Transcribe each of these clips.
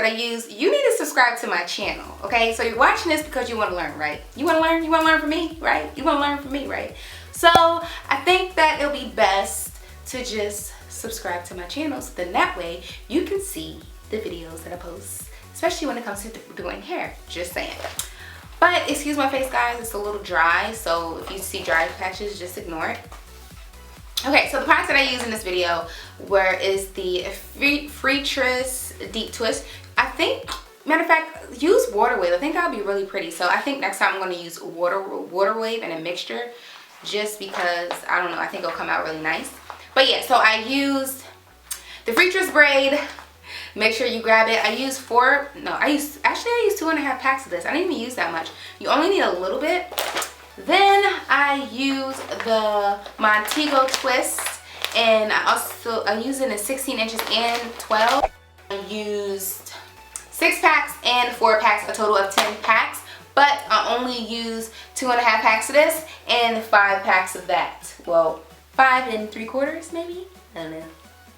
that I use, you need to subscribe to my channel, okay? So you're watching this because you want to learn, right? You want to learn? You want to learn from me, right? You want to learn from me, right? So I think that it'll be best to just subscribe to my channel, so then that way you can see the videos that I post, especially when it comes to doing hair, just saying. But excuse my face, guys, it's a little dry, so if you see dry patches, just ignore it. Okay, so the products that I use in this video is the Freetress Deep Twist. I think, matter of fact, use Water Wave. I think that'll be really pretty. So I think next time I'm going to use Water Wave and a mixture, just because, I don't know, I think it'll come out really nice. But yeah, so I used the Freetress braid. Make sure you grab it. I used 2.5 packs of this. I didn't even use that much. You only need a little bit. Then I use the Montego twist, and I use it in 16 inches and 12. I used 6 packs and 4 packs, a total of 10 packs, but I only use 2.5 packs of this and 5 packs of that. Well, 5 3/4 maybe? I don't know,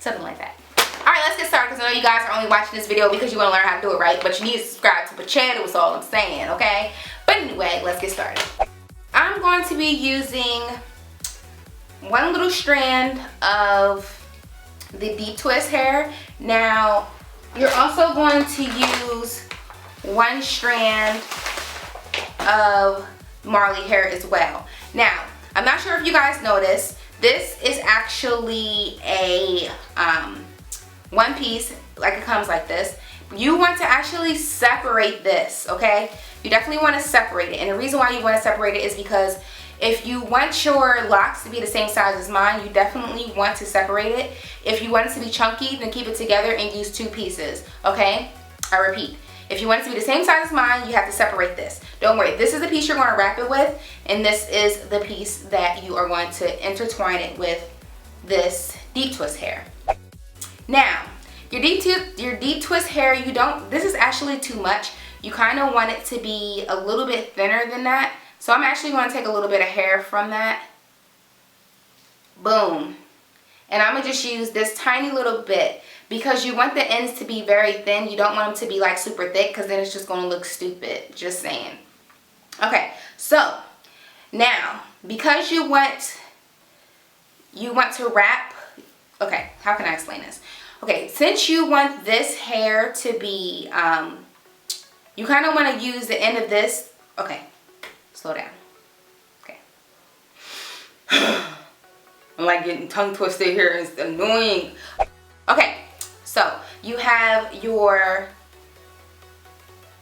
something like that. Alright, let's get started, because I know you guys are only watching this video because you want to learn how to do it right, but you need to subscribe to the channel, is all I'm saying, okay? But anyway, let's get started. I'm going to be using one little strand of the deep twist hair. Now, you're also going to use one strand of Marley hair as well. Now, I'm not sure if you guys noticed, this is actually a one piece, like it comes like this. You want to actually separate this, okay? You definitely want to separate it, and the reason why you want to separate it is because if you want your locks to be the same size as mine, you definitely want to separate it. If you want it to be chunky, then keep it together and use 2 pieces, okay? I repeat, if you want it to be the same size as mine, you have to separate this. Don't worry, this is the piece you're going to wrap it with, and this is the piece that you are going to intertwine it with this deep twist hair. Now, your deep twist hair, this is actually too much. You kind of want it to be a little bit thinner than that. So I'm actually going to take a little bit of hair from that. Boom. And I'm going to just use this tiny little bit, because you want the ends to be very thin. You don't want them to be like super thick, because then it's just going to look stupid. Just saying. Okay, so now, because you want to wrap, okay, how can I explain this? Okay, since you want this hair to be, you kind of want to use the end of this. Okay, slow down. Okay. I'm like getting tongue twisted here. It's annoying. Okay, so you have your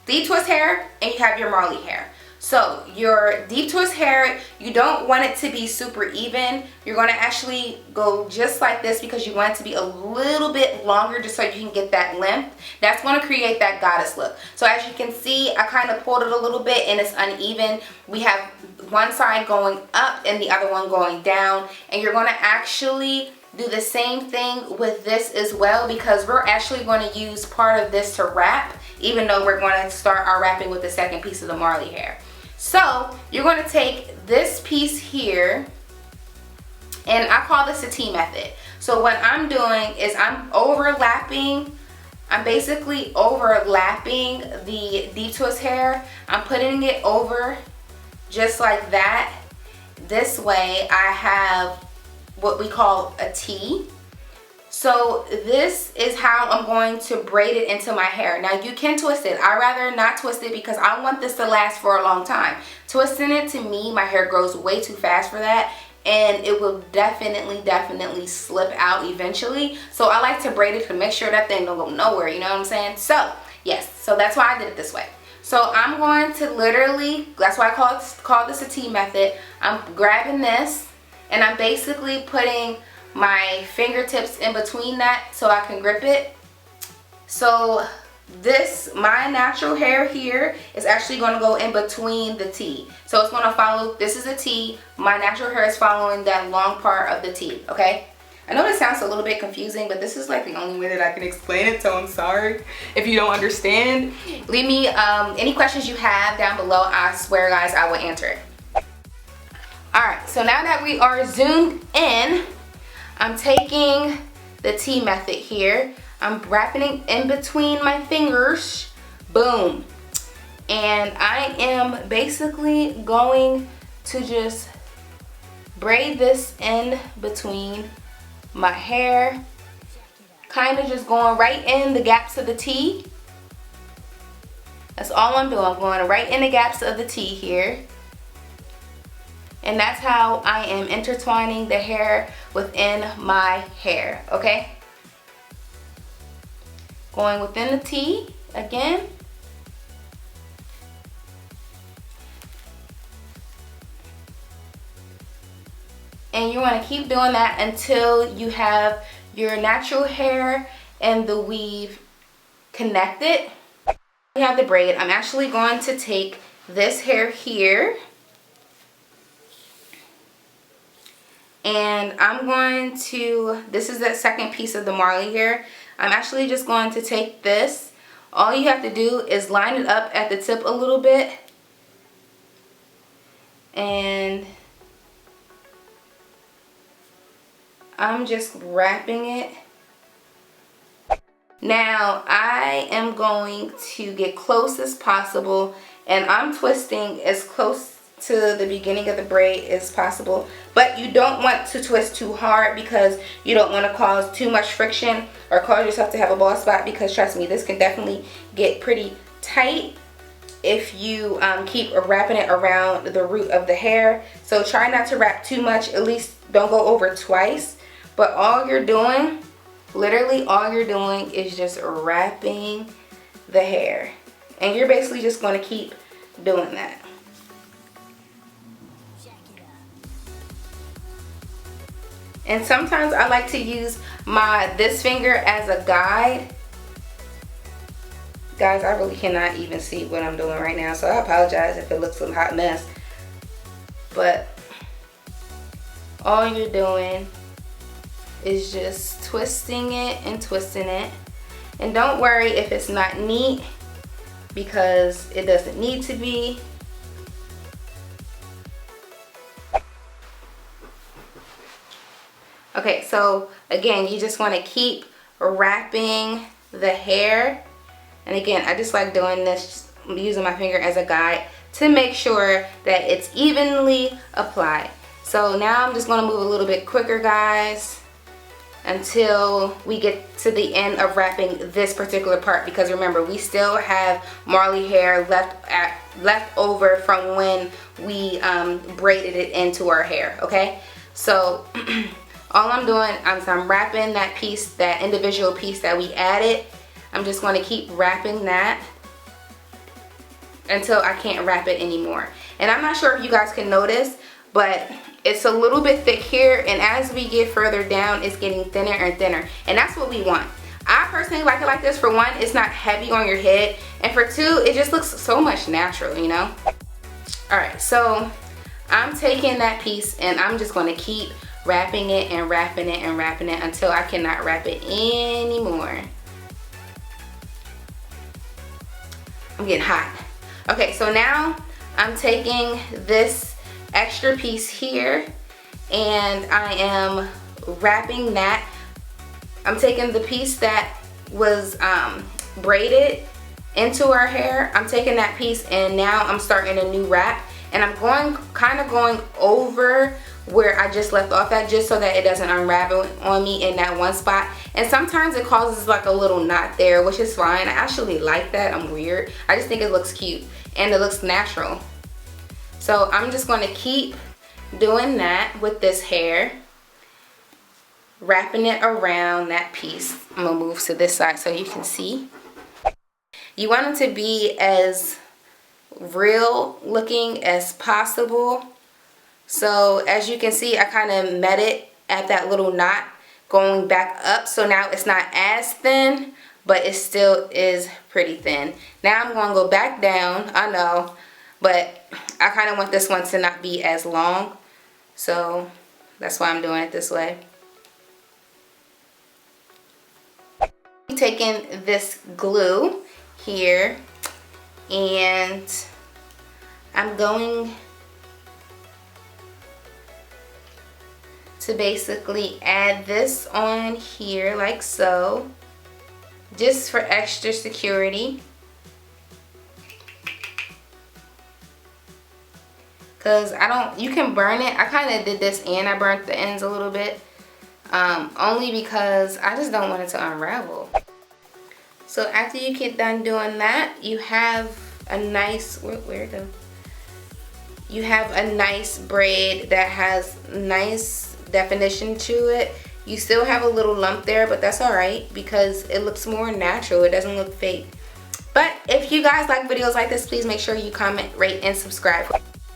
deep twist hair and you have your Marley hair. So your deep twist hair, you don't want it to be super even. You're going to actually go just like this, because you want it to be a little bit longer, just so you can get that length. That's going to create that goddess look. So as you can see, I kind of pulled it a little bit and it's uneven. We have one side going up and the other one going down. And you're going to actually do the same thing with this as well, because we're actually going to use part of this to wrap, even though we're going to start our wrapping with the second piece of the Marley hair. So you're going to take this piece here, and I call this the T method. So what I'm doing is I'm basically overlapping the deep twist hair. I'm putting it over just like that. This way I have what we call a T. So this is how I'm going to braid it into my hair. Now you can twist it. I'd rather not twist it, because I want this to last for a long time. Twisting it, to me, my hair grows way too fast for that, and it will definitely slip out eventually. So I like to braid it to make sure that thing don't go nowhere, you know what I'm saying? So yes, so that's why I did it this way. So I'm going to literally, that's why I call this a T method. I'm grabbing this and I'm basically putting my fingertips in between that so I can grip it. So my natural hair here is actually going to go in between the T. So it's going to follow, this is a T, my natural hair is following that long part of the T, okay? I know this sounds a little bit confusing, but this is like the only way that I can explain it, so I'm sorry if you don't understand. Leave me any questions you have down below. I swear, guys, I will answer it. Alright, so now that we are zoomed in, I'm taking the T method here. I'm wrapping it in between my fingers. Boom. And I am basically going to just braid this in between my hair. Kind of just going right in the gaps of the T. That's all I'm doing. I'm going right in the gaps of the T here. And that's how I am intertwining the hair within my hair, okay? Going within the T again. And you want to keep doing that until you have your natural hair and the weave connected. We have the braid. I'm actually going to take this hair here and I'm going to, this is that second piece of the Marley hair. I'm actually just going to take this. All you have to do is line it up at the tip a little bit and I'm just wrapping it. Now I am going to get close as possible and I'm twisting as close to the beginning of the braid as possible, but you don't want to twist too hard because you don't want to cause too much friction or cause yourself to have a bald spot, because trust me, this can definitely get pretty tight if you keep wrapping it around the root of the hair. So try not to wrap too much, at least don't go over twice. But all you're doing, literally all you're doing is just wrapping the hair. And you're basically just going to keep doing that. And sometimes I like to use this finger as a guide. Guys, I really cannot even see what I'm doing right now, so I apologize if it looks a hot mess. But all you're doing is just twisting it and twisting it. And don't worry if it's not neat, because it doesn't need to be. Okay, so again, you just want to keep wrapping the hair. And again, I just like doing this, using my finger as a guide to make sure that it's evenly applied. So now I'm just going to move a little bit quicker, guys, until we get to the end of wrapping this particular part, because remember, we still have Marley hair left over from when we braided it into our hair. Okay, so all I'm doing is I'm wrapping that piece, that individual piece that we added. I'm just going to keep wrapping that until I can't wrap it anymore. And I'm not sure if you guys can notice, but it's a little bit thick here, and as we get further down, it's getting thinner and thinner, and that's what we want. I personally like it like this. For one, it's not heavy on your head, and for two, it just looks so much natural, you know. Alright, so I'm taking that piece and I'm just going to keep wrapping it and wrapping it and wrapping it until I cannot wrap it anymore. I'm getting hot. Okay, so now I'm taking this extra piece here and I am wrapping that. I'm taking the piece that was braided into our hair. I'm taking that piece and now I'm starting a new wrap, and I'm kind of going over where I just left off at, just so that it doesn't unravel on me in that one spot. And sometimes it causes like a little knot there, which is fine. I actually like that. I'm weird. I just think it looks cute and it looks natural. So I'm just going to keep doing that with this hair, wrapping it around that piece. I'm going to move to this side so you can see. You want it to be as real looking as possible. So as you can see, I kind of met it at that little knot going back up. So now it's not as thin, but it still is pretty thin. Now I'm going to go back down. I know, but I kind of want this one to not be as long. So that's why I'm doing it this way. Taking this glue here and I'm going to basically add this on here like so. just for extra security. Cause you can burn it. I kind of did this and I burnt the ends a little bit. Only because I just don't want it to unravel. So after you get done doing that, you have a nice, where it go? You have a nice braid that has nice definition to it. You still have a little lump there, but that's alright because it looks more natural. It doesn't look fake. But if you guys like videos like this, please make sure you comment, rate, and subscribe.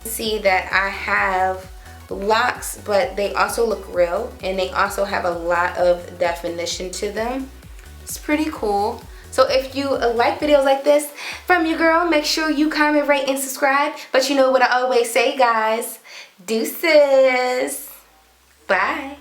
See that I have locks, but they also look real and they also have a lot of definition to them. It's pretty cool. So if you like videos like this from your girl, make sure you comment, rate, and subscribe. But you know what I always say, guys, deuces. Bye.